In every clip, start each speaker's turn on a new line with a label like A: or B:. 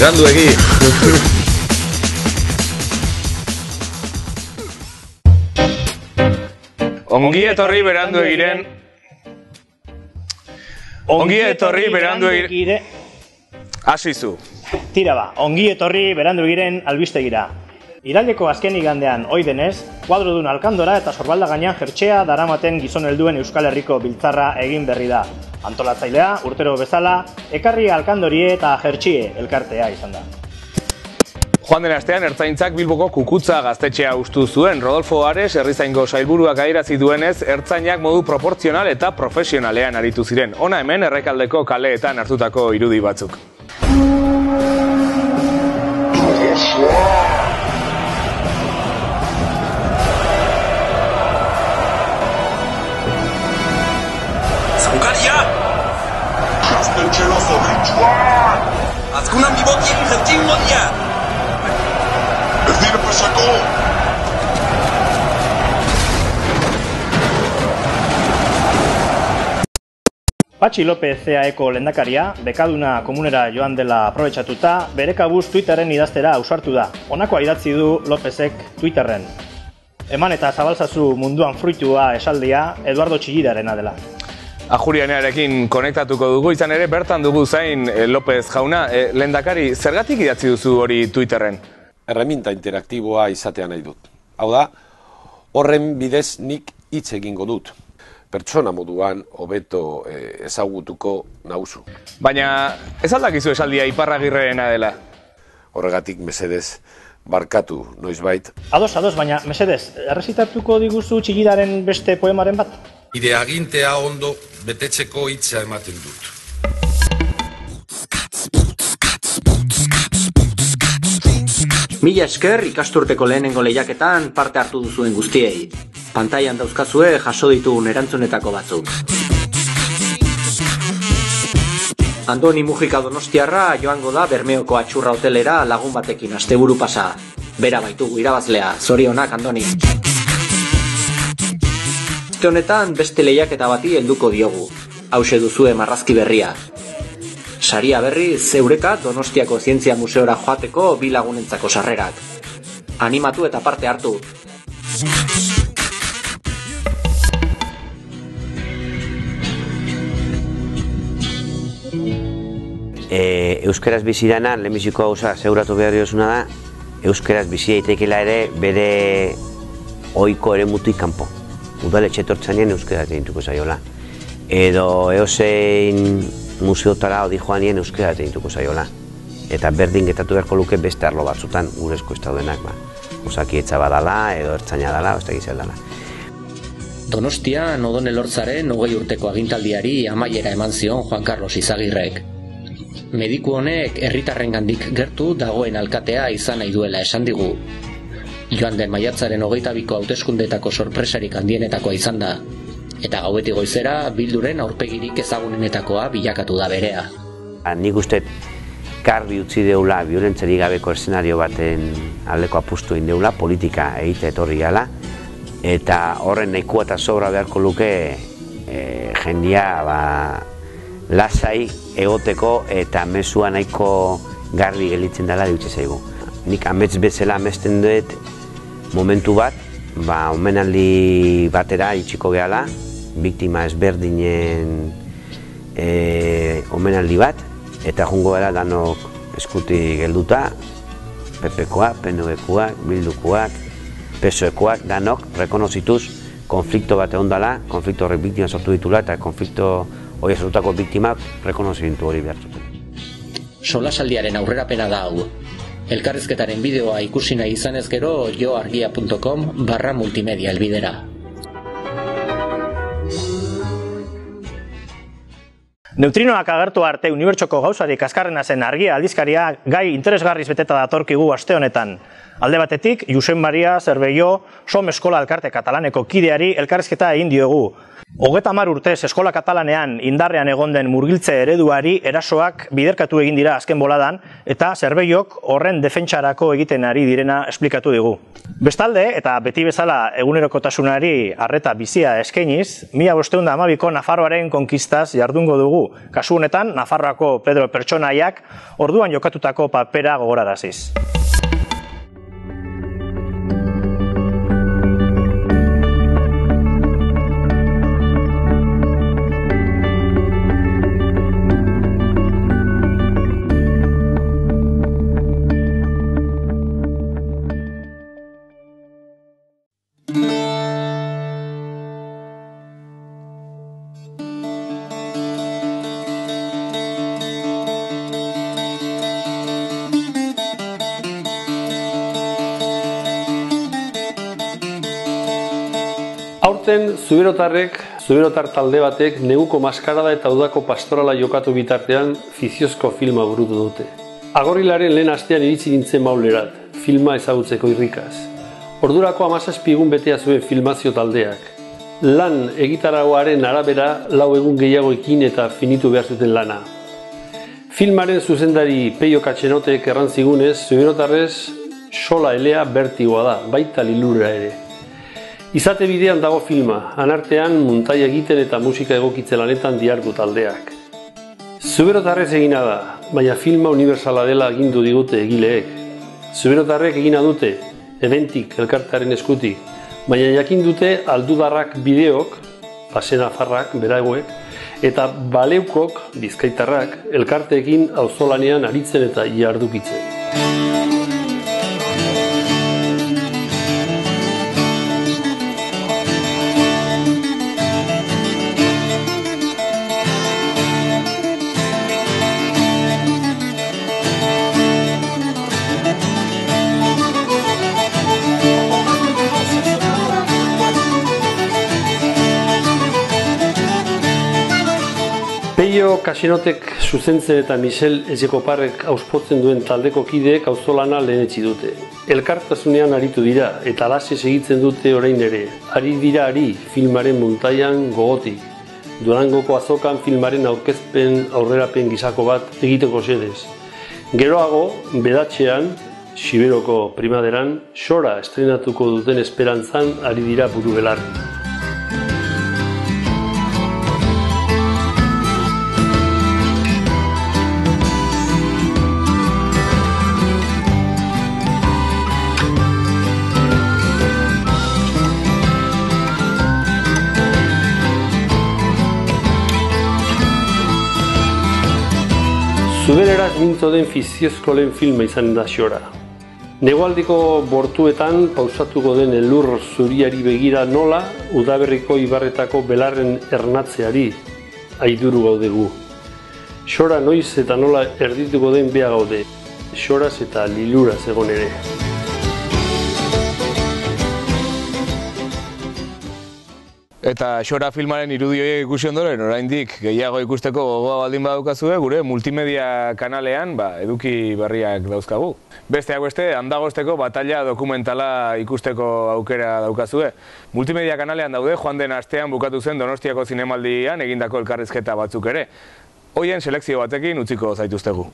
A: beranduegi. Ongi etorri beranduegiren. Ongi etorri beranduegiren. Asizu.
B: Tira ba, ongi etorri beranduegiren albistegira. Iraileko azken igandean ohi denez, kuadrodun alkandora eta sorbalda gainean jertxea daramaten gizon helduen Euskal Herriko biltzarra egin berri da. Antolatzailea, urtero bezala, ekarri alkandorie eta jertxie elkartea izan da.
A: Joan den astean Ertzaintzak Bilboko Kukutza gaztetxea hustu zuen. Rodolfo Ares, herrizaingo sailburuak adierazi duenez, ertzainak modu proportzional eta profesionalean aritu ziren. Hona hemen Errekaldeko kaleetan hartutako irudi batzuk.
C: Zaukaria! Gaztetxero zorritxuak! Azkunan bibotien jertxin modia! Ez dira pasako!
B: Patxi López CAEko lehendakaria, bekaduna komunera joan dela aprobetxatuta, bere kabuz Twitterren idaztera ausartu da. Honako idatzi du Lópezek Twitterren. Eman eta zabalzazu munduan fruitua esaldia Eduardo Txillidarena dela.
A: Ajurianearekin konektatuko dugu, izan ere bertan dugu zain López jauna. Lehendakari, zergatik idatzi duzu hori Twitterren?
D: Erreminta interaktiboa izatea nahi dut. Hau da, horren bidez nik hitz egingo dut. Pertsona moduan hobeto ezagutuko nauzu.
A: Baina ez aldakizu esaldia Iparragirrerena dela?
D: Horregatik mesedez barkatu noizbait.
B: Ados, baina mesedez, errezitatuko diguzu Txillidaren beste poemaren bat?
C: Ire agintea ondo betetzeko hitza ematen dut.
E: Mila esker ikasturteko lehenengo lehiaketan parte hartu duzuen guztiei. Pantailan dauzkazue jaso ditugun erantzunetako batzuk. Andoni Mujika Donostiarra joango da Bermeoko Atxurra hotelera lagun batekin asteburu pasa. Bera baitugu irabazlea, zorionak Andoni. Aste honetan beste lehiaketa bati helduko diogu. Hauxe duzue marrazki berria. Saria berriz Eureka Donostiako Zientzia Museora joateko 2 lagunentzako sarrerak. Animatu eta parte hartu.
F: Euskaraz bizi dana, lehenbiziko gauza seguratu behar diozuna da, euskaraz bizi daitekeela ere bere ohiko eremutik kanpo. Udaletxe etortzanean euskaraz egintuko zaiola. Edo eozein museotara odi joanien euskaraz egintuko zaiola. Eta berdin getatu beharko luke beste arlo batzutan gurezko ez daudenak. Osakietza badala edo ertzaina dala, ez da gizel dala.
E: Donostian Odon Elortzaren 20 urteko agintaldiari amaiera eman zion Juan Carlos Izagirrek. Mediku honek herritarrengandik gertu dagoen alkatea izan nahi duela esan digu. Joan den maiatzaren 22ko hauteskundetako sorpresarik handienetakoa izan da. Eta gauetik goizera Bilduren aurpegirik ezagunenetakoa bilakatu da berea.
F: Nik uste garbi utzi deula biolentziarik gabeko eszenario baten aldeko apustu egin deula, politika egite etorri gala, eta horren nahikoa eta sobra beharko luke jendia lasai egoteko eta mezua nahiko garbi gelditzen dela dutxe zaigu. Nik amets bezala amesten dut momentu bat, omenaldi batera itxiko gehala, biktima ezberdinen omenaldi bat, eta jungo gara danok eskutik gelduta, PPkoak, PNVkoak, Bildukoak, PSOEkoak, danok rekonozituz konflikto bat egon dela, konflikto horrek biktima sortu ditula eta konflikto hori sortutako biktimak rekonozimentu hori behar zuten.
E: Solasaldiaren aurrerapena da hau. Elkarrizketaren bideoa ikusi nahi izanez gero joargia.com/multimedia helbidera.
B: Neutrinoak agertu arte unibertsoko gauzarik azkarrena zen Argia aldizkaria gai interesgarriz beteta datorkigu aste honetan. Alde batetik, Josep Maria Cervelló Som Eskola Elkarte Katalaneko kideari elkarrizketa egin diogu. 30 urtez eskola katalanean indarrean egon den murgiltze ereduari erasoak biderkatu egin dira azken boladan eta Zerbeiok horren defentsarako egiten ari direna esplikatu digu. Bestalde, eta beti bezala egunerokotasunari arreta bizia eskainiz, 1512ko Nafarroaren konkistaz jardungo dugu. Kasu honetan, Nafarroako Pedro pertsonaiak orduan jokatutako papera gogoraraziz.
G: Aurten, Zuberotar talde batek neguko maskarada eta udako pastorala jokatu bitartean fiziozko filma burutu dute. Agorilaren lehen astean iritsi nintzen Maulerat, filma ezagutzeko irrikaz. Ordurako 17 egun betea zuen filmazio taldeak. Lan egitaragoaren arabera 4 egun gehiagoekin eta finitu behar zuten lana. Filmaren zuzendari Peio Katxenotek errantzigunez, Zuberotarrez sola elea bertigoa da, baita lilurra ere. Izate bidean dago filma, anartean muntai egiten eta musika egokitze lanetan dihardu taldeak. Zuberotarrez egina da, baina filma universala dela agindu digute egileek. Zuberotarrek egina dute, eventik elkartearen eskutik, baina jakin dute aldudarrak bideok, Nafarrak, beragoek, eta baleukok, bizkaitarrak, elkarteekin auzolanean aritzen eta jardukitzen. Peio Katxenotek zuzentzen eta Michel Ezekoparrek auspotzen duen taldeko kideek auzolana lehenetsi dute. Elkartasunean aritu dira eta alaxe segitzen dute orain ere. Ari dira filmaren muntaian gogotik. Durangoko azokan filmaren aurkezpen aurrerapen gisako bat egiteko xedez. Geroago, Bedatxean, Xiberoko primaderan, Xora estrenatuko duten esperantzan ari dira buru belarri. Zubereraz mintzo den fiziozko lehen filma izan da Xora. Negualdiko bortuetan pausatuko den elur zuriari begira nola udaberriko ibarretako belarren ernatzeari aiduru gaudegu. Xora noiz eta nola erdituko den bea gaude, Xoraz eta liluraz egon ere.
A: Eta Xora filmaren irudioiek ikusi ondoren, oraindik gehiago ikusteko gogoa baldin badukazue, gure multimedia kanalean eduki berriak dauzkagu. Besteak beste, Handagozteko batalla dokumentala ikusteko aukera daukazue. Multimedia kanalean daude, joan den astean bukatu zen Donostiako zinemaldian egindako elkarrizketa batzuk ere. Hoien selekzio batekin utziko zaituztegu.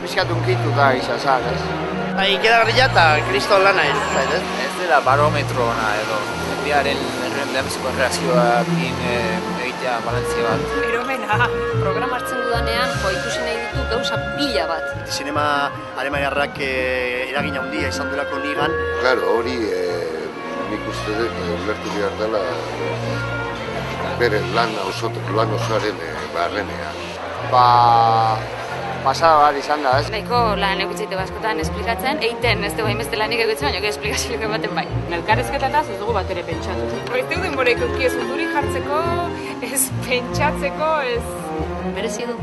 H: bizkat unkitu da izazak, ez?
I: Ikeragarria eta kriston lana zait, ez?
J: Ez dela barometro ona edo, jendearen lehenbiziko erreakzioakin egitea balantzia bat.
K: Eromena, programa hartzen dudanean, ikusi nahi ditu gauza pila bat.
I: Zinema alemaniarrak eragin handia izan duelako nigan.
L: Claro, hori nik uste dut ulertu behar dela bere lan osoaren barrenean.
H: Pasada bat izan da, ez?
K: Nahiko lan egutzeite baskotan esplikatzen, eiten ez dugu hainbeste lan egutzen, baina esplikazioak ematen bai.
M: Elkarrezketataz ez dugu bat ere pentsatu.
K: Ez dugu denboreik ez unduri jartzeko, ez pentsatzeko, ez...
M: Merezi du.